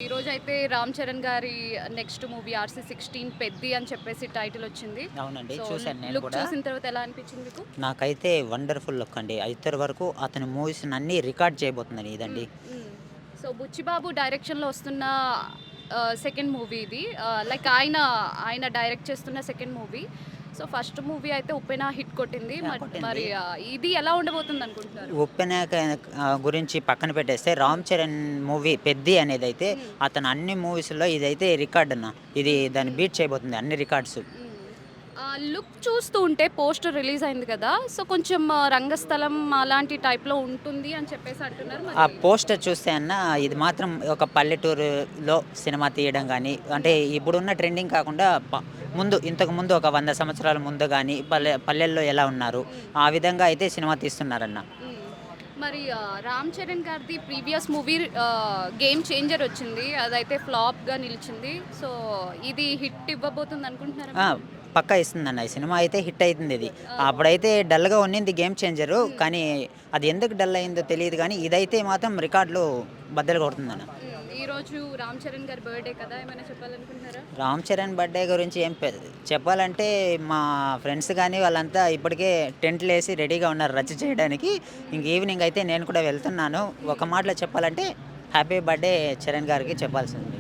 ఈరోజైతే 'రామ్ చరణ్' గారి next movie 'ఆర్‌సీ16 Peddi' అని చెప్పేసి టైటిల్ వచ్చింది. అవునండి. సో, చూసాను నేను లుక్ కూడా. చూసిన తర్వాత ఎలా అనిపించింది మీకు? నాకైతే వండర్‌ఫుల్ లుక్ అండి. ఇప్పటి వరకు అతని మూవీస్‌ని అన్నీ రికార్డ్ చేయబోతుందని ఇదండి. హ్మ్. హ్మ్. సో, 'బుచ్చిబాబు' డైరెక్షన్‌లో వస్తున్న సెకండ్ మూవీ ఇది. ఆయన డైరెక్ట్ చేస్తున్న second movie. So, first movie అయితే 'ఉప్పెన' హిట్ కొట్టింది. కొట్టింది. మరి ఇది ఎలా ఉండబోతుందనుకుంటున్నారు? 'ఉప్పెన'క గురించి పక్కన పెట్టేస్తే హ్మ్. 'రామ్ చరణ్' మూవీ 'పెద్ది' అనేదైతే హ్మ్. అతను అన్ని మూవీస్‌లో ఇదైతే రికార్డ్ అన్న. ఇది హ్మ్. దాన్ని హ్మ్. బీట్ చేయబోతుంది అన్ని రికార్డ్స్. హ్మ్. లుక్ చూస్తూ ఉంటే పోస్టర్ రిలీజ్ అయింది కదా! సో, కొంచెం రంగస్థలం అలాంటి టైప్‌లో ఉంటుంది అని చెప్పేసి అంటున్నారు. ఆ మరి పోస్టర్ చూస్తే అన్న ఇది మాత్రం ఒక పల్లెటూరులో సినిమా తీయడం గాని, అంటే హ్మ్. ఇప్పుడున్న ట్రెండింగ్ కాకుండా ఇంతకు ముందు ఒక 100 సంవత్సరాల ముందు గాని పల్లెల్లో ఎలా ఉన్నారు? హ్మ్. ఆ విధంగా అయితే సినిమా తీస్తున్నారన్న. హ్మ్. మరి 'రామ్ చరణ్' గారిది ప్రీవియస్ మూవీ 'గేమ్ చేంజర్' వచ్చింది. అదైతే ఫ్లాప్‌గా నిలిచింది. సో, ఇది హిట్ ఇవ్వబోతుంది అనుకుంటున్నారా ఆ! మీరు? పక్కా ఇస్తుందన్న. ఈ సినిమా అయితే హిట్ అయితుందిది. ఆ! అప్పుడైతే డల్‌గా ఉన్నింది 'గేమ్ చేంజరు.' హ్మ్. కానీ అది ఎందుకు డల్ అయిందో తెలీదు గానీ, ఇదైతే మాత్రం రికార్డులు బద్దలు కొడుతుందన్న. ఈరోజు 'రామ్ చరణ్' గారి బర్త్‌డే కదా! ఏమైనా చెప్పాలనుకుంటున్నారా? 'రామ్ చరణ్' బర్త్‌డే గురించి ఏం చెప్పాలంటే మా ఫ్రెండ్స్ గాని వాళ్ళంతా ఇప్పటికే టెంట్‌లేసి రెడీగా ఉన్నారు రచ్చ చేయడానికి. ఇంక హ్మ్. ఈవినింగ్ అయితే నేను కూడా వెళ్తున్నాను. హ్మ్. ఒక మాటలో చెప్పాలంటే హ్యాపీ బర్త్‌డే చరణ్ గారికి చెప్పాల్సింది.